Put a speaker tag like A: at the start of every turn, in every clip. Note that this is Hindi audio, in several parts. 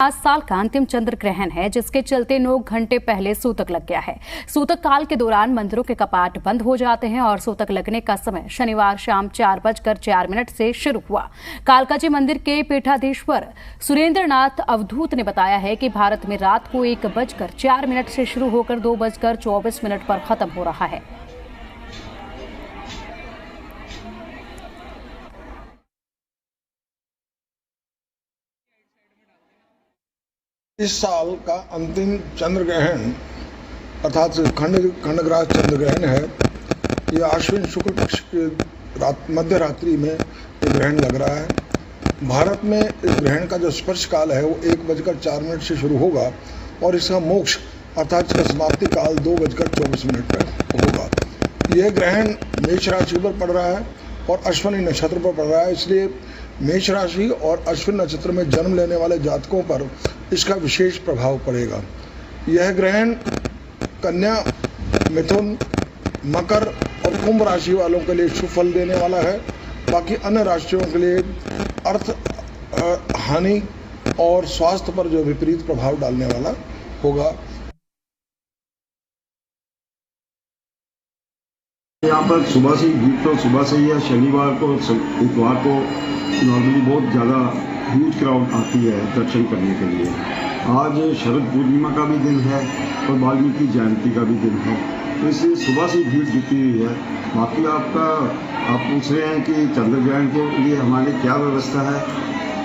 A: आज साल का अंतिम चंद्र ग्रहण है, जिसके चलते 9 घंटे पहले सूतक लग गया है। सूतक काल के दौरान मंदिरों के कपाट बंद हो जाते हैं और सूतक लगने का समय शनिवार शाम 4:04 से शुरू हुआ। कालकाजी मंदिर के पीठाधीश्वर सुरेंद्र नाथ अवधूत ने बताया है कि भारत में रात को 1:04 से शुरू होकर 2:24 पर खत्म हो रहा है।
B: इस साल का अंतिम चंद्र ग्रहण अर्थात खंडग्रास चंद्र ग्रहण है। ये आश्विन शुक्ल पक्ष के मध्य रात्रि में ये ग्रहण लग रहा है। भारत में इस ग्रहण का जो स्पर्श काल है वो 1:04 से शुरू होगा और इसका मोक्ष अर्थात इसका समाप्ति काल 2:24 पर होगा। यह ग्रहण मेष राशि पर पड़ रहा है और अश्विनी नक्षत्र पर पड़ रहा है, इसलिए मेष राशि और अश्विन नक्षत्र में जन्म लेने वाले जातकों पर इसका विशेष प्रभाव पड़ेगा। यह ग्रहण कन्या, मिथुन, मकर और कुंभ राशि वालों के लिए शुभ फल देने वाला है। बाकी अन्य राशियों के लिए अर्थ हानि और स्वास्थ्य पर जो विपरीत प्रभाव डालने वाला होगा।
C: यहाँ पर सुबह से भीड़ तो सुबह से ही है। शनिवार को, इतवार को नॉर्मली बहुत ज़्यादा ह्यूज क्राउड आती है दर्शन करने के लिए। आज शरद पूर्णिमा का भी दिन है और वाल्मीकि जयंती का भी दिन है, तो इसलिए सुबह से भीड़ जुटी हुई है। बाकी आप पूछ रहे हैं कि चंद्र ग्रहण के लिए हमारे क्या व्यवस्था है।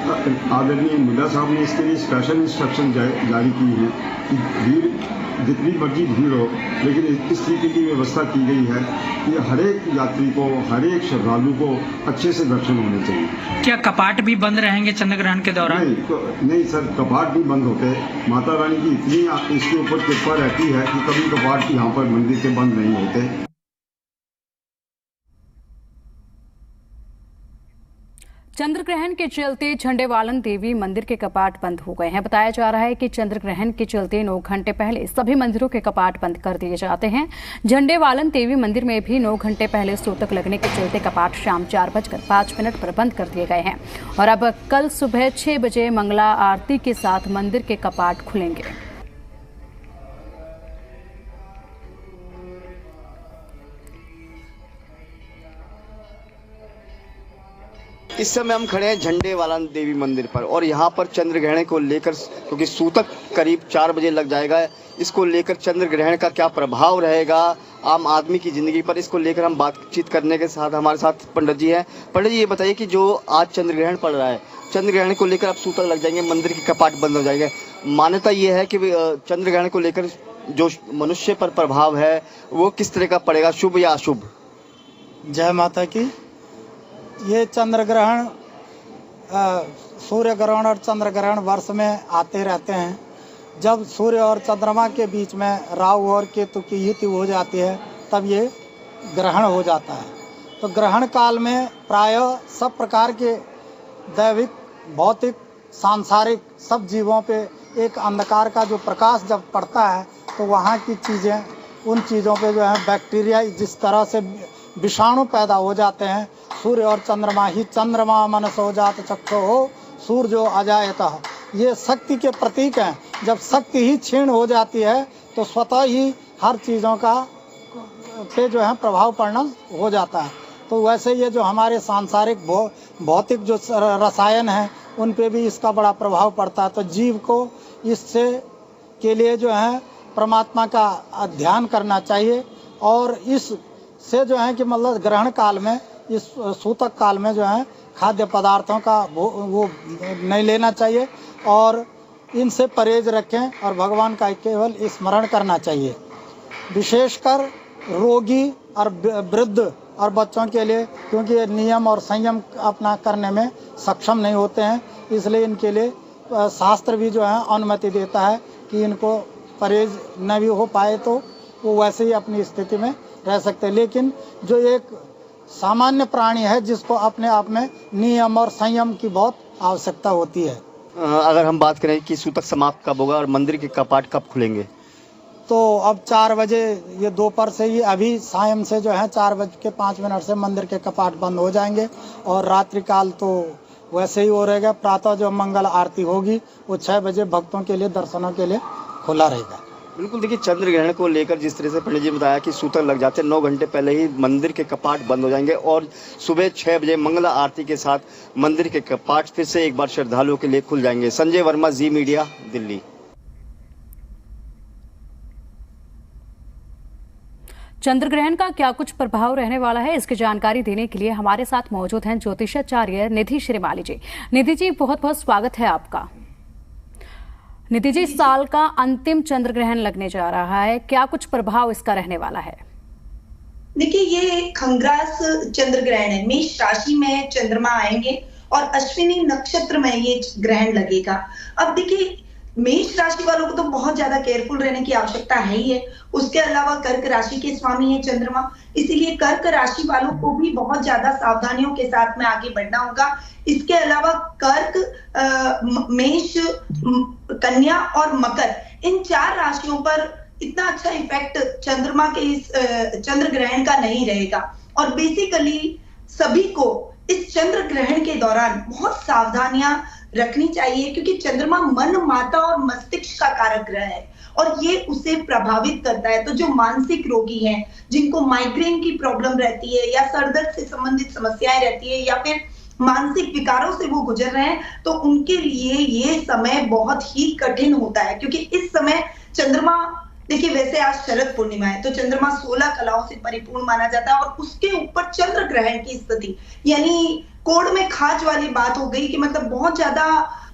C: आदरणीय मीडिया साहब ने इसके लिए स्पेशल इंस्ट्रक्शन जारी की है कि भीड़ जितनी मर्जी भीड़ हो, लेकिन इस तरीके की व्यवस्था की गई है कि हर एक यात्री को, हर एक श्रद्धालु को अच्छे से दर्शन होने चाहिए।
D: क्या कपाट भी बंद रहेंगे चंद्र ग्रहण के दौरान?
C: नहीं सर, कपाट नहीं बंद होते। माता रानी की इतनी इसके ऊपर कृपा रहती है कि कभी कपाट यहाँ पर मंदिर के बंद नहीं होते।
A: चंद्र ग्रहण के चलते झंडेवालन देवी मंदिर के कपाट बंद हो गए हैं। बताया जा रहा है कि चंद्र ग्रहण के चलते 9 घंटे पहले सभी मंदिरों के कपाट बंद कर दिए जाते हैं। झंडेवालन देवी मंदिर में भी 9 घंटे पहले सूतक लगने के चलते कपाट शाम 4:05 पर बंद कर दिए गए हैं और अब कल सुबह 6 बजे मंगला आरती के साथ मंदिर के कपाट खुलेंगे।
E: इस समय हम खड़े हैं झंडेवालन देवी मंदिर पर और यहाँ पर चंद्र ग्रहण को लेकर, क्योंकि सूतक करीब 4 बजे लग जाएगा, इसको लेकर चंद्र ग्रहण का क्या प्रभाव रहेगा आम आदमी की जिंदगी पर, इसको लेकर हम बातचीत करने के साथ हमारे साथ पंडित जी हैं। पंडित जी, ये बताइए कि जो आज चंद्र ग्रहण पड़ रहा है, चंद्र ग्रहण को लेकर अब सूतक लग जाएंगे, मंदिर के कपाट बंद हो जाएंगे। मान्यता ये है कि चंद्र ग्रहण को लेकर जो मनुष्य पर प्रभाव है वो किस तरह का पड़ेगा, शुभ या अशुभ?
F: जय माता की। ये चंद्र ग्रहण, सूर्य ग्रहण और चंद्र ग्रहण वर्ष में आते रहते हैं। जब सूर्य और चंद्रमा के बीच में राहु और केतु की युति हो जाती है तब ये ग्रहण हो जाता है। तो ग्रहण काल में प्रायः सब प्रकार के दैविक, भौतिक, सांसारिक सब जीवों पे एक अंधकार का जो प्रकाश जब पड़ता है तो वहाँ की चीज़ें, उन चीज़ों पे जो है बैक्टीरिया, जिस तरह से विषाणु पैदा हो जाते हैं। सूर्य और चंद्रमा ही चंद्रमा मनसो जात चक्षो हो सूर्यो अजायतः, ये शक्ति के प्रतीक हैं। जब शक्ति ही क्षीण हो जाती है तो स्वतः ही हर चीज़ों का पे जो है प्रभाव पड़ना हो जाता है। तो वैसे ये जो हमारे सांसारिक भौतिक जो रसायन हैं उन पे भी इसका बड़ा प्रभाव पड़ता है। तो जीव को इससे के लिए जो है परमात्मा का ध्यान करना चाहिए और इससे जो है कि मतलब ग्रहण काल में, इस सूतक काल में जो है खाद्य पदार्थों का वो नहीं लेना चाहिए और इनसे परहेज रखें और भगवान का केवल स्मरण करना चाहिए। विशेषकर रोगी और वृद्ध और बच्चों के लिए, क्योंकि ये नियम और संयम अपना करने में सक्षम नहीं होते हैं, इसलिए इनके लिए शास्त्र भी जो है अनुमति देता है कि इनको परहेज न भी हो पाए तो वो वैसे ही अपनी स्थिति में रह सकते हैं। लेकिन जो एक सामान्य प्राणी है जिसको अपने आप में नियम और संयम की बहुत आवश्यकता होती है।
E: अगर हम बात करें कि सूतक समाप्त कब होगा और मंदिर के कपाट कब खुलेंगे,
F: तो अब 4 बजे, ये दोपहर से ही, अभी सायं से जो है 4:05 से मंदिर के कपाट बंद हो जाएंगे और रात्रि काल तो वैसे ही वो रहेगा। प्रातः जो मंगल आरती होगी वो 6 बजे भक्तों के लिए दर्शनों के लिए खुला रहेगा।
E: बिल्कुल, देखिए चंद्र ग्रहण को लेकर जिस तरह से पंडित जी ने बताया कि सूतक लग जाते हैं, 9 घंटे पहले ही मंदिर के कपाट बंद हो जाएंगे और सुबह 6 बजे मंगला आरती के साथ मंदिर के कपाट फिर से एक बार श्रद्धालुओं के लिए खुल जाएंगे। संजय वर्मा, जी मीडिया, दिल्ली।
A: चंद्र ग्रहण का क्या कुछ प्रभाव रहने वाला है, इसकी जानकारी देने के लिए हमारे साथ मौजूद हैं ज्योतिषाचार्य निधि श्रीमाली जी। निधि जी, बहुत बहुत स्वागत है आपका। निधि जी, साल का अंतिम चंद्र ग्रहण लगने जा रहा है, क्या कुछ प्रभाव इसका रहने वाला है?
G: देखिए, ये खंग्रास चंद्र ग्रहण है। मेष राशि में चंद्रमा आएंगे और अश्विनी नक्षत्र में ये ग्रहण लगेगा। अब देखिए, मेष राशि वालों को तो बहुत ज्यादा केयरफुल रहने की आवश्यकता है ही है। उसके अलावा कर्क राशि के स्वामी है चंद्रमा, इसीलिए कर्क राशि वालों को भी बहुत ज्यादा सावधानियों के साथ में आगे बढ़ना होगा। इसके अलावा कर्क, मेष, कन्या और मकर, इन 4 राशियों पर इतना अच्छा इफेक्ट चंद्रमा के इस चंद्र ग्रहण का नहीं रहेगा। और बेसिकली सभी को इस चंद्र ग्रहण के दौरान बहुत सावधानियां रखनी चाहिए, क्योंकि चंद्रमा मन, माता और मस्तिष्क का कारक ग्रह है और ये उसे प्रभावित करता है। तो जो मानसिक रोगी हैं, जिनको माइग्रेन की प्रॉब्लम रहती है या सर दर्द से संबंधित समस्याएं रहती है या फिर मानसिक विकारों से वो गुजर रहे हैं, तो उनके लिए ये समय बहुत ही कठिन होता है। क्योंकि इस समय चंद्रमा, देखिए वैसे आज शरद पूर्णिमा है तो चंद्रमा 16 कलाओं से परिपूर्ण माना जाता है और उसके ऊपर चंद्र ग्रहण की स्थिति, यानी कोड में खाज वाली बात हो गई कि मतलब बहुत ज्यादा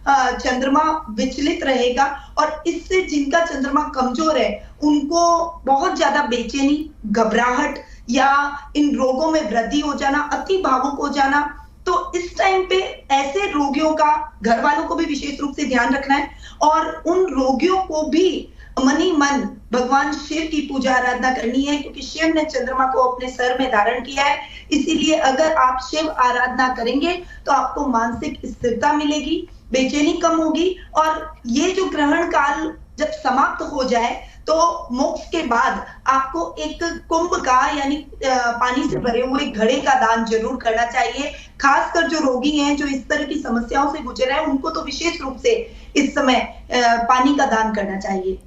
G: चंद्रमा विचलित रहेगा और इससे जिनका चंद्रमा कमजोर है उनको बहुत ज्यादा बेचैनी, घबराहट या इन रोगों में वृद्धि हो जाना, अति भावुक हो जाना। तो इस टाइम पे ऐसे रोगियों का घर वालों को भी विशेष रूप से ध्यान रखना है और उन रोगियों को भी मनी मन भगवान शिव की पूजा आराधना करनी है, क्योंकि शिव ने चंद्रमा को अपने सर में धारण किया है। इसीलिए अगर आप शिव आराधना करेंगे तो आपको मानसिक स्थिरता मिलेगी, बेचैनी कम होगी और ये जो ग्रहण काल जब समाप्त हो जाए तो मोक्ष के बाद आपको एक कुंभ का यानी पानी से भरे हुए घड़े का दान जरूर करना चाहिए। खासकर जो रोगी हैं, जो इस तरह की समस्याओं से गुजर रहे हैं, उनको तो विशेष रूप से इस समय पानी का दान करना चाहिए।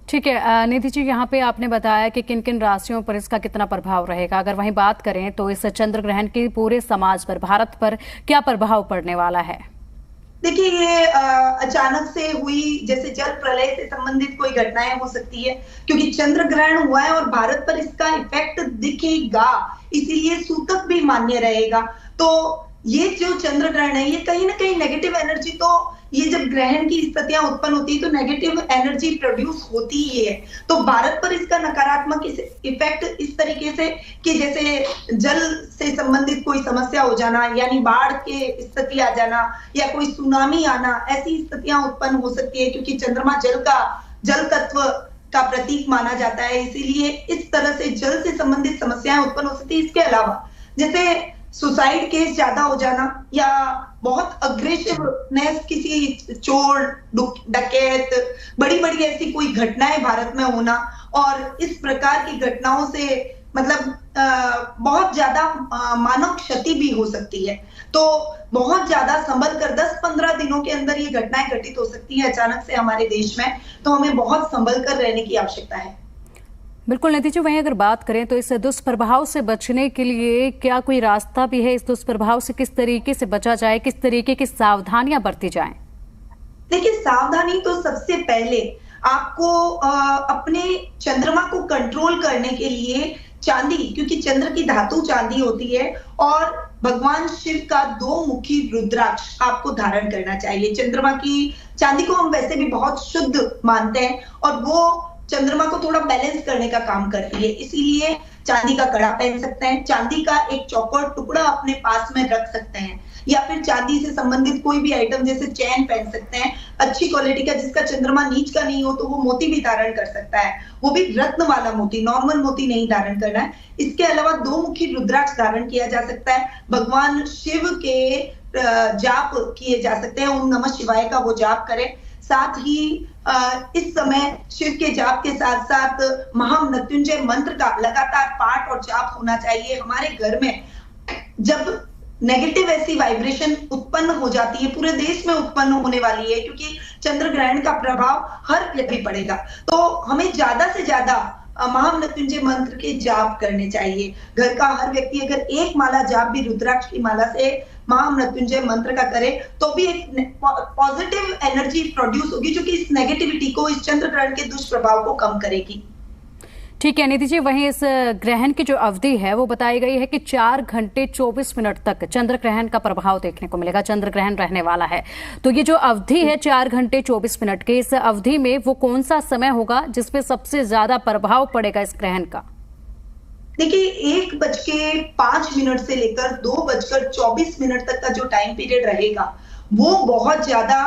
A: ठीक है निधि जी, यहाँ पे आपने बताया कि किन किन राशियों पर इसका कितना प्रभाव रहेगा। अगर वहीं बात करें तो इस चंद्र ग्रहण की पूरे समाज पर, भारत पर क्या प्रभाव पड़ने वाला है?
G: देखिए, ये अचानक से हुई जैसे जल प्रलय से संबंधित कोई घटनाएं हो सकती है, क्योंकि चंद्र ग्रहण हुआ है और भारत पर इसका इफेक्ट दिखेगा, इसीलिए सूतक भी मान्य रहेगा। तो ये जो चंद्र ग्रहण है, ये कहीं ना कहीं नेगेटिव एनर्जी, तो ये जब ग्रहण की स्थितियां उत्पन्न होती है तो नेगेटिव एनर्जी प्रोड्यूस होती ही है। तो भारत पर इसका नकारात्मक इफेक्ट इस तरीके से कि जैसे जल से संबंधित कोई समस्या हो जाना, यानी बाढ़ के स्थिति आ जाना या कोई सुनामी आना, ऐसी स्थितियां उत्पन्न हो सकती है, क्योंकि चंद्रमा जल तत्व का प्रतीक माना जाता है, इसीलिए इस तरह से जल से संबंधित समस्याएं उत्पन्न हो सकती है। इसके अलावा जैसे सुसाइड केस ज्यादा हो जाना या बहुत अग्रेसिवनेस, किसी चोर डकैत, बड़ी बड़ी ऐसी कोई घटनाएं भारत में होना और इस प्रकार की घटनाओं से मतलब बहुत ज्यादा मानव क्षति भी हो सकती है। तो बहुत ज्यादा संभल कर 10-15 दिनों के अंदर ये घटनाएं घटित हो सकती है अचानक से हमारे देश में, तो हमें बहुत संभल कर रहने की आवश्यकता है।
A: बिल्कुल निधि जी, वहीं अगर बात करें तो इस दुष्प्रभाव से बचने के लिए क्या कोई रास्ता भी है? इस दुष्प्रभाव से किस तरीके से बचा जाए, किस तरीके की सावधानियां बरती जाएं?
G: देखिए, सावधानी तो सबसे पहले आपको अपने चंद्रमा को कंट्रोल करने के लिए चांदी, क्योंकि चंद्र की धातु चांदी होती है, और भगवान शिव का 2 मुखी रुद्राक्ष आपको धारण करना चाहिए। चंद्रमा की चांदी को हम वैसे भी बहुत शुद्ध मानते हैं और वो चंद्रमा को थोड़ा बैलेंस करने का काम करती है, इसीलिए चांदी का कड़ा पहन सकते हैं, चांदी का एक चौकोर टुकड़ा अपने पास में रख सकते हैं, या फिर चांदी से संबंधित कोई भी आइटम जैसे चैन पहन सकते हैं अच्छी क्वालिटी का, जिसका चंद्रमा नीच का नहीं हो तो वो मोती भी धारण कर सकता है, वो भी रत्न वाला मोती, नॉर्मल मोती नहीं धारण करना है। इसके अलावा 2 मुखी रुद्राक्ष धारण किया जा सकता है, भगवान शिव के जाप किए जा सकते हैं, ओम नमः शिवाय का वो जाप करें। साथ ही इस समय शिव के जाप के साथ साथ महामृत्युंजय मंत्र का लगातार पाठ और जाप होना चाहिए। हमारे घर में जब नेगेटिव ऐसी वाइब्रेशन उत्पन्न हो जाती है, पूरे देश में उत्पन्न होने वाली है, क्योंकि चंद्र ग्रहण का प्रभाव हर व्यक्ति पड़ेगा। तो हमें ज्यादा से ज्यादा महामृत्युंजय मंत्र के जाप करने चाहिए। घर का हर व्यक्ति अगर एक माला जाप भी रुद्राक्ष की माला से महामृत्युंजय मंत्र का करे तो भी एक पॉजिटिव एनर्जी प्रोड्यूस होगी, जो कि इस नेगेटिविटी को, इस चंद्र ग्रहण के दुष्प्रभाव को कम करेगी।
A: ठीक है निधि जी, वहीं इस ग्रहण की जो अवधि है वो बताई गई है कि 4 घंटे 24 मिनट तक चंद्र ग्रहण का प्रभाव देखने को मिलेगा, चंद्र ग्रहण रहने वाला है। तो ये जो अवधि है 4 घंटे 24 मिनट की, इस अवधि में वो कौन सा समय होगा जिसपे सबसे ज्यादा प्रभाव पड़ेगा इस ग्रहण का?
G: देखिए 1:05 से लेकर 2:24 तक का जो टाइम पीरियड रहेगा वो बहुत ज्यादा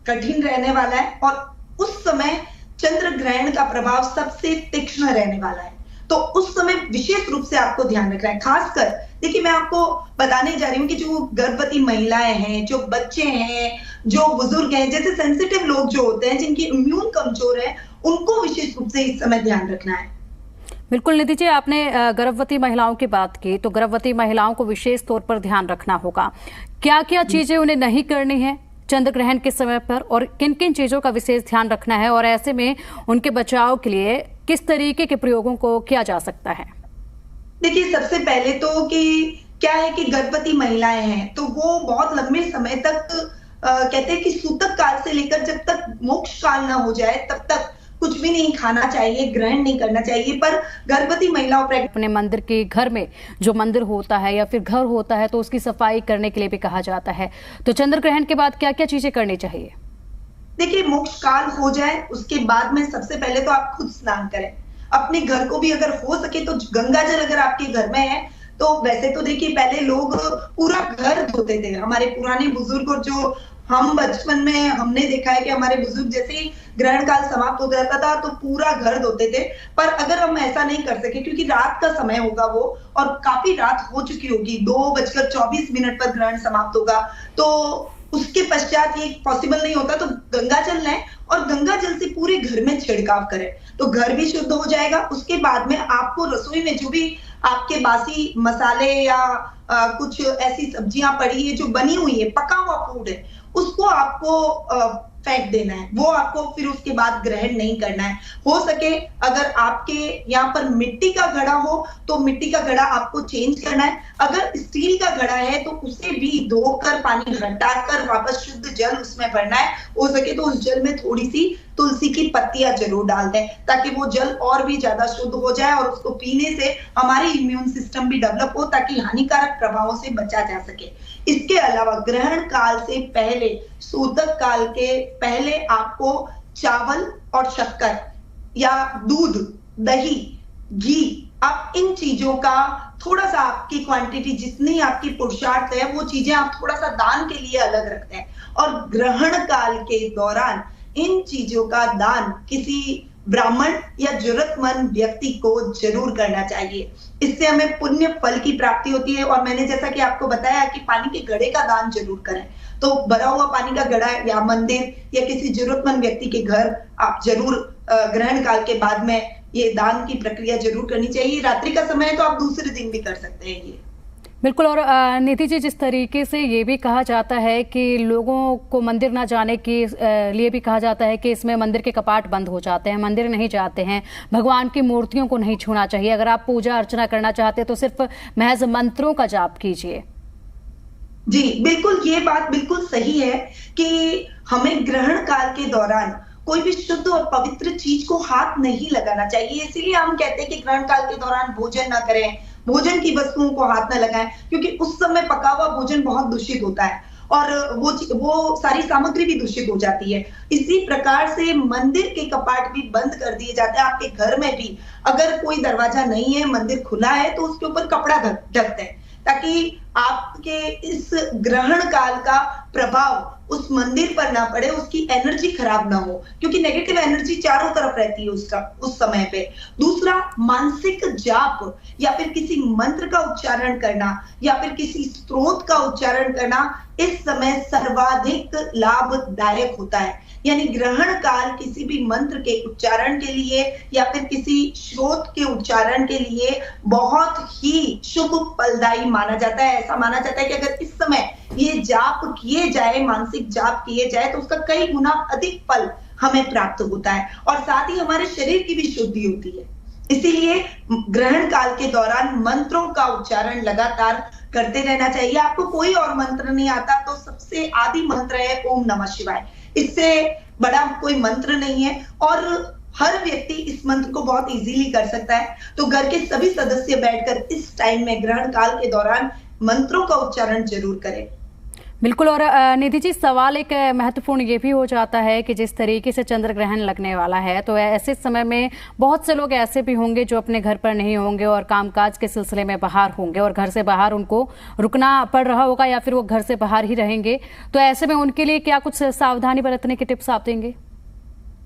G: कठिन रहने वाला है, और उस समय चंद्र ग्रहण का प्रभाव सबसे तीक्ष्ण रहने वाला है। तो उस समय विशेष रूप से आपको ध्यान रखना है। खासकर देखिए, मैं आपको बताने जा रही हूँ कि जो गर्भवती महिलाएं हैं, जो बच्चे हैं, जो बुजुर्ग हैं, जैसे सेंसिटिव लोग जो होते हैं, जिनकी इम्यून कमजोर है, उनको विशेष रूप से इस समय ध्यान रखना है।
A: बिल्कुल निधि जी, आपने गर्भवती महिलाओं की बात की, तो गर्भवती महिलाओं को विशेष तौर पर ध्यान रखना होगा। क्या क्या चीजें उन्हें नहीं करनी है चंद्र ग्रहण के समय पर, और किन किन चीजों का विशेष ध्यान रखना है, और ऐसे में उनके बचाव के लिए किस तरीके के प्रयोगों को किया जा सकता है?
G: देखिए सबसे पहले तो कि क्या है कि गर्भवती महिलाएं हैं तो वो बहुत लंबे समय तक कहते हैं कि सूतक काल से लेकर जब तक मोक्ष काल ना हो जाए तब तक कुछ भी नहीं खाना चाहिए, ग्रहण नहीं करना चाहिए। पर गर्भवती महिलाओं
A: अपने मंदिर के घर में जो मंदिर होता है या फिर घर होता है तो उसकी सफाई करने के लिए भी कहा जाता है। तो चंद्र ग्रहण के बाद क्या क्या चीजें करनी चाहिए?
G: देखिए मोक्ष काल हो जाए उसके बाद में सबसे पहले तो आप खुद स्नान करें। अपने घर को भी अगर हो सके तो गंगा जल अगर आपके घर में है तो, वैसे तो देखिए पहले लोग पूरा घर धोते थे, हमारे पुराने बुजुर्ग, और जो हम बचपन में हमने देखा है कि हमारे बुजुर्ग जैसे ही ग्रहण काल समाप्त हो जाता था तो पूरा घर धोते थे। पर अगर हम ऐसा नहीं कर सके क्योंकि रात का समय होगा वो, और काफी रात हो चुकी होगी, 2:24 पर ग्रहण समाप्त होगा, तो उसके पश्चात ये पॉसिबल नहीं होता, तो गंगा जल लें और गंगा जल से पूरे घर में छिड़काव करें तो घर भी शुद्ध हो जाएगा। उसके बाद में आपको रसोई में जो भी आपके बासी मसाले या कुछ ऐसी सब्जियां पड़ी है जो बनी हुई है, पका हुआ फूड है, उसको आपको फेंक देना है। वो आपको फिर उसके बाद ग्रहण नहीं करना है। हो सके अगर आपके यहाँ पर मिट्टी का घड़ा हो तो मिट्टी का घड़ा आपको चेंज करना है। अगर स्टील का घड़ा है तो उसे भी धोकर पानी हटाकर वापस शुद्ध जल उसमें भरना है। हो सके तो उस जल में थोड़ी सी तुलसी की पत्तियां जरूर डाल दें ताकि वो जल और भी ज्यादा शुद्ध हो जाए और उसको पीने से हमारी इम्यून सिस्टम भी डेवलप हो ताकि हानिकारक प्रभावों से बचा जा सके। इसके अलावा ग्रहण काल से पहले, सूतक काल के पहले आपको चावल और शक्कर या दूध, दही, घी, आप इन चीजों का थोड़ा सा आपकी क्वांटिटी जितनी आपकी पुरुषार्थ है वो चीजें आप थोड़ा सा दान के लिए अलग रखते हैं। और ग्रहण काल के दौरान इन चीजों का दान किसी ब्राह्मण या जरूरतमंद व्यक्ति को जरूर करना चाहिए। इससे हमें पुण्य फल की प्राप्ति होती है। और मैंने जैसा कि आपको बताया कि पानी के घड़े का दान जरूर करें, तो भरा हुआ पानी का घड़ा या मंदिर या किसी जरूरतमंद व्यक्ति के घर आप जरूर ग्रहण काल के बाद में ये दान की प्रक्रिया जरूर करनी चाहिए। रात्रि का समय है तो आप दूसरे दिन भी कर सकते हैं ये।
A: बिल्कुल। और नीति जी, जिस तरीके से ये भी कहा जाता है कि लोगों को मंदिर ना जाने के लिए भी कहा जाता है कि इसमें मंदिर के कपाट बंद हो जाते हैं, मंदिर नहीं जाते हैं, भगवान की मूर्तियों को नहीं छूना चाहिए, अगर आप पूजा अर्चना करना चाहते हैं तो सिर्फ महज मंत्रों का जाप कीजिए।
G: जी बिल्कुल, ये बात बिल्कुल सही है कि हमें ग्रहण काल के दौरान कोई भी शुद्ध और पवित्र चीज को हाथ नहीं लगाना चाहिए। इसीलिए हम कहते हैं कि ग्रहण काल के दौरान भोजन ना करें, भोजन की वस्तुओं को हाथ न लगाएं, क्योंकि उस समय पका हुआ भोजन बहुत दूषित होता है और वो सारी सामग्री भी दूषित हो जाती है। इसी प्रकार से मंदिर के कपाट भी बंद कर दिए जाते हैं। आपके घर में भी अगर कोई दरवाजा नहीं है, मंदिर खुला है, तो उसके ऊपर कपड़ा ढकते हैं ताकि आपके इस ग्रहण काल का प्रभाव उस मंदिर पर ना पड़े, उसकी एनर्जी खराब ना हो, क्योंकि नेगेटिव एनर्जी चारों तरफ रहती है उसका उस समय पे। दूसरा, मानसिक जाप या फिर किसी मंत्र का उच्चारण करना या फिर किसी स्तोत्र का उच्चारण करना इस समय सर्वाधिक लाभदायक होता है। यानी ग्रहण काल किसी भी मंत्र के उच्चारण के लिए या फिर किसी श्रोत के उच्चारण के लिए बहुत ही शुभ फलदायी माना जाता है। ऐसा माना जाता है कि अगर इस समय ये जाप किए जाए, मानसिक जाप किए जाए, तो उसका कई गुना अधिक फल हमें प्राप्त होता है और साथ ही हमारे शरीर की भी शुद्धि होती है। इसीलिए ग्रहण काल के दौरान मंत्रों का उच्चारण लगातार करते रहना चाहिए। आपको कोई और मंत्र नहीं आता तो सबसे आदि मंत्र है ओम नमः शिवाय। इससे बड़ा कोई मंत्र नहीं है और हर व्यक्ति इस मंत्र को बहुत इजीली कर सकता है। तो घर के सभी सदस्य बैठकर इस टाइम में ग्रहण काल के दौरान मंत्रों का उच्चारण जरूर करें।
A: बिल्कुल। और निधि जी, सवाल एक महत्वपूर्ण ये भी हो जाता है कि जिस तरीके से चंद्र ग्रहण लगने वाला है, तो ऐसे समय में बहुत से लोग ऐसे भी होंगे जो अपने घर पर नहीं होंगे और कामकाज के सिलसिले में बाहर होंगे और घर से बाहर उनको रुकना पड़ रहा होगा या फिर वो घर से बाहर ही रहेंगे। तो ऐसे में उनके लिए क्या कुछ सावधानी बरतने के टिप्स आप देंगे?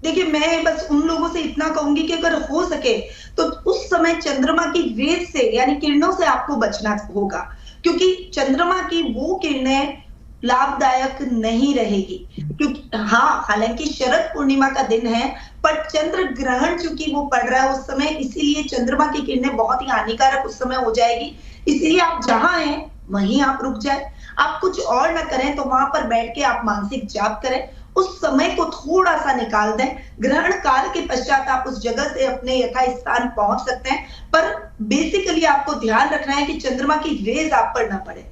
G: देखिए, मैं बस उन लोगों से इतना कहूंगी कि अगर हो सके तो उस समय चंद्रमा की रेज से यानी किरणों से आपको बचना होगा, क्योंकि चंद्रमा की वो किरणें लाभदायक नहीं रहेगी। क्योंकि हाँ, हालांकि शरद पूर्णिमा का दिन है, पर चंद्र ग्रहण चूंकि वो पड़ रहा है उस समय, इसीलिए चंद्रमा की किरणें बहुत ही हानिकारक उस समय हो जाएगी। इसीलिए आप जहां हैं वहीं आप रुक जाए, आप कुछ और ना करें तो वहां पर बैठ के आप मानसिक जाप करें, उस समय को थोड़ा सा निकाल दें। ग्रहण काल के पश्चात आप उस जगह से अपने यथा स्थान पहुंच सकते हैं, पर बेसिकली आपको ध्यान रखना है कि चंद्रमा की रेज आप पर ना पड़े।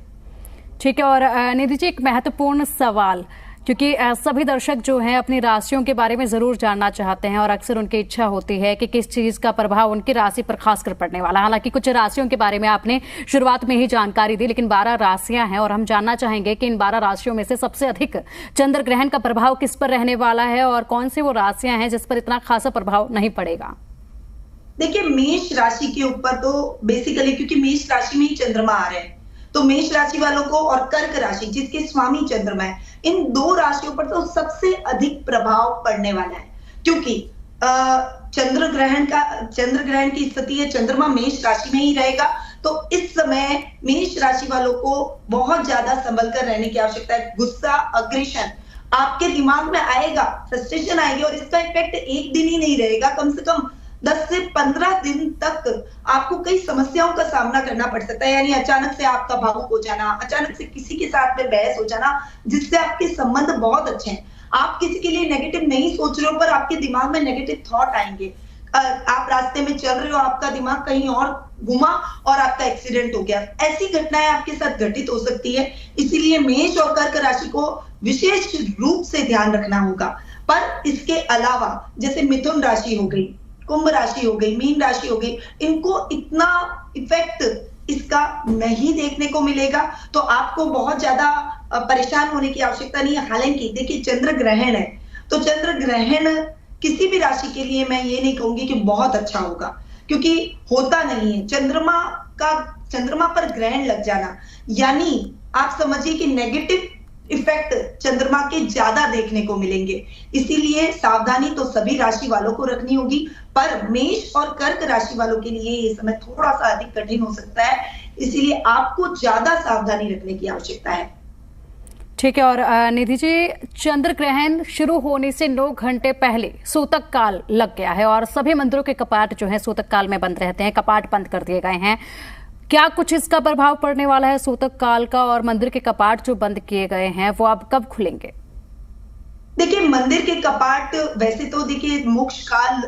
A: ठीक है। और निधि जी, एक महत्वपूर्ण सवाल, क्योंकि सभी दर्शक जो हैं अपनी राशियों के बारे में जरूर जानना चाहते हैं और अक्सर उनकी इच्छा होती है कि किस चीज का प्रभाव उनकी राशि पर खासकर पड़ने वाला है। हालांकि कुछ राशियों के बारे में आपने शुरुआत में ही जानकारी दी, लेकिन 12 राशियां हैं और हम जानना चाहेंगे कि इन 12 राशियों में से सबसे अधिक चंद्र ग्रहण का प्रभाव किस पर रहने वाला है और कौन सी वो राशियां हैं जिस पर इतना खासा प्रभाव नहीं पड़ेगा?
G: देखिए, मेष राशि के ऊपर तो बेसिकली क्योंकि मेष राशि में ही चंद्रमा आ रहे हैं, तो मेष राशि वालों को और कर्क राशि जिसके स्वामी चंद्रमा है, इन दो राशियों पर तो सबसे अधिक प्रभाव पड़ने वाला है। क्योंकि चंद्र ग्रहण की स्थिति है, चंद्रमा मेष राशि में ही रहेगा, तो इस समय मेष राशि वालों को बहुत ज्यादा संभल कर रहने की आवश्यकता है। गुस्सा, अग्रेशन आपके दिमाग में आएगा, फ्रस्ट्रेशन आएगी और इसका इफेक्ट एक दिन ही नहीं रहेगा, कम से कम 10 से 15 दिन तक आपको कई समस्याओं का सामना करना पड़ सकता है। यानी अचानक से आपका भावुक हो जाना, अचानक से किसी के साथ में बहस हो जाना जिससे आपके संबंध बहुत अच्छे हैं, आप किसी के लिए नेगेटिव नहीं सोच रहे हो पर आपके दिमाग में नेगेटिव थॉट आएंगे। आप रास्ते में चल रहे हो, आपका दिमाग कहीं और घुमा और आपका एक्सीडेंट हो गया, ऐसी घटनाएं आपके साथ घटित हो सकती है। इसीलिए मेष और कर्क राशि को विशेष रूप से ध्यान रखना होगा। पर इसके अलावा जैसे मिथुन राशि हो गई, कुंभ राशि हो गई, मीन राशि हो गई, इनको इतना इफेक्ट इसका नहीं देखने को मिलेगा, तो आपको बहुत ज्यादा परेशान होने की आवश्यकता नहीं है। हालांकि देखिए, चंद्र ग्रहण है, तो चंद्र ग्रहण किसी भी राशि के लिए मैं ये नहीं कहूंगी कि बहुत अच्छा होगा, क्योंकि होता नहीं है। चंद्रमा पर ग्रहण लग जाना यानी आप समझिए कि नेगेटिव इफेक्ट चंद्रमा के ज्यादा देखने को मिलेंगे। इसीलिए सावधानी तो सभी राशि वालों को रखनी होगी, पर मेष और कर्क राशि वालों के लिए ये समय थोड़ा सा अधिक कठिन हो सकता है, इसीलिए आपको ज्यादा सावधानी रखने की आवश्यकता है।
A: ठीक है। और निधि जी, चंद्र ग्रहण शुरू होने से 9 घंटे पहले सूतक काल लग गया है और सभी मंदिरों के कपाट जो है सूतक काल में बंद रहते हैं, कपाट बंद कर दिए गए हैं। क्या कुछ इसका प्रभाव पड़ने वाला है सूतक काल का, और मंदिर के कपाट जो बंद किए गए हैं वो अब कब खुलेंगे?
G: देखिए, मंदिर के कपाट वैसे तो देखिए मोक्ष काल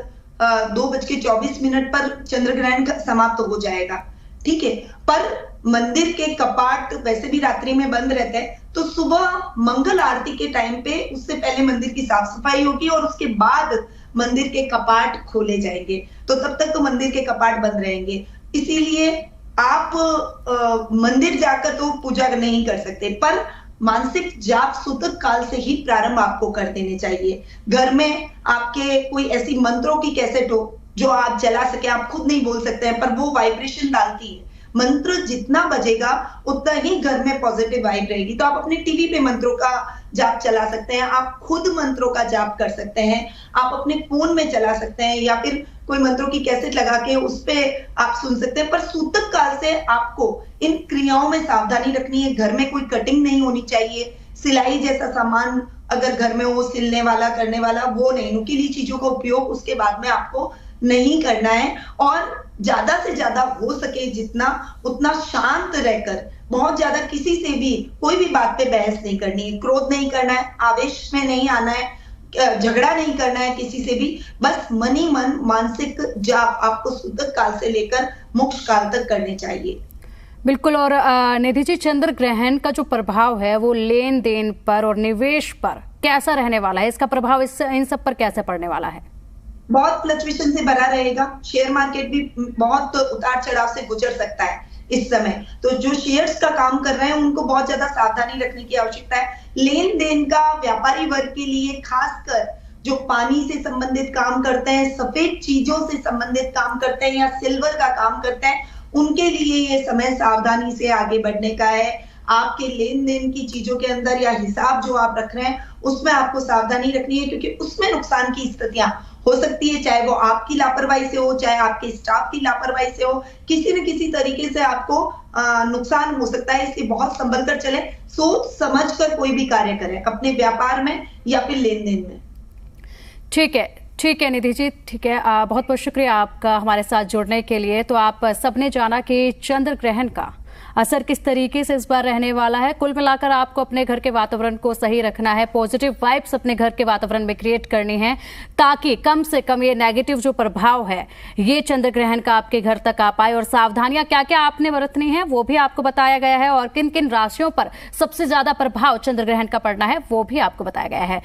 G: 2:24 पर चंद्र ग्रहण समाप्त हो जाएगा, ठीक है, पर मंदिर के कपाट वैसे भी रात्रि में बंद रहते हैं, तो सुबह मंगल आरती के टाइम पे उससे पहले मंदिर की साफ सफाई होगी और उसके बाद मंदिर के कपाट खोले जाएंगे। तो तब तक तो मंदिर के कपाट बंद रहेंगे, इसीलिए आप मंदिर जाकर तो पूजा नहीं कर सकते, पर मानसिक जाप सूतक काल से ही प्रारंभ आपको कर देने चाहिए। घर में आपके कोई ऐसी मंत्रों की कैसेट हो जो आप चला सके, आप खुद नहीं बोल सकते हैं पर वो वाइब्रेशन डालती है, मंत्र जितना बजेगा उतना ही घर में पॉजिटिव वाइब रहेगी। तो आप अपने टीवी पे मंत्रों का जाप चला सकते हैं, आप खुद मंत्रों का जाप कर सकते हैं, आप अपने फोन में चला सकते हैं या फिर कोई मंत्रों की कैसेट लगा के उस पे आप सुन सकते हैं। पर सूतक काल से आपको इन क्रियाओं में सावधानी रखनी है। घर में कोई कटिंग नहीं होनी चाहिए, सिलाई जैसा सामान अगर घर में वो सिलने वाला करने वाला वो नहीं, नुकीली चीजों का उपयोग उसके बाद में आपको नहीं करना है। और ज्यादा से ज्यादा हो सके जितना उतना शांत रहकर, बहुत ज्यादा किसी से भी कोई भी बात पे बहस नहीं करनी है, क्रोध नहीं करना है, आवेश में नहीं आना है, झगड़ा नहीं करना है किसी से भी। बस मन ही मन मानसिक जाप आपको सूतक काल से लेकर मोक्ष काल तक करने चाहिए।
A: बिल्कुल। और निधि जी, चंद्र ग्रहण का जो प्रभाव है वो लेन देन पर और निवेश पर कैसा रहने वाला है? इसका प्रभाव इन सब पर कैसे पड़ने वाला है?
G: बहुत फ्लक्चुएशन से भरा रहेगा। शेयर मार्केट भी बहुत उतार चढ़ाव से गुजर सकता है इस समय। तो जो शेयर्स का काम कर रहे हैं उनको बहुत ज्यादा सावधानी रखने की आवश्यकता है। लेन देन का व्यापारी वर्ग के लिए, खासकर जो पानी से संबंधित काम करते हैं, सफेद चीजों से संबंधित काम करते हैं या सिल्वर का काम करते हैं, उनके लिए ये समय सावधानी से आगे बढ़ने का है। आपके लेन देन की चीजों के अंदर या हिसाब जो आप रख रहे हैं उसमें आपको सावधानी रखनी है, क्योंकि उसमें नुकसान की स्थितियां हो सकती है, चाहे वो आपकी लापरवाही से हो, चाहे आपके स्टाफ की लापरवाही से हो, किसी न किसी तरीके से आपको नुकसान हो सकता है। इसलिए बहुत संभल कर चले, सोच समझ कर कोई भी कार्य करें अपने व्यापार में या फिर लेन देन में।
A: ठीक है निधि जी, ठीक है। बहुत बहुत शुक्रिया आपका हमारे साथ जुड़ने के लिए। तो आप सबने जाना कि चंद्र ग्रहण का असर किस तरीके से इस बार रहने वाला है। कुल मिलाकर आपको अपने घर के वातावरण को सही रखना है, पॉजिटिव वाइब्स अपने घर के वातावरण में क्रिएट करनी है, ताकि कम से कम ये नेगेटिव जो प्रभाव है ये चंद्र ग्रहण का आपके घर तक आ पाए। और सावधानियां क्या क्या आपने बरतनी है वो भी आपको बताया गया है, और किन किन राशियों पर सबसे ज्यादा प्रभाव चंद्र ग्रहण का पड़ना है वो भी आपको बताया गया है।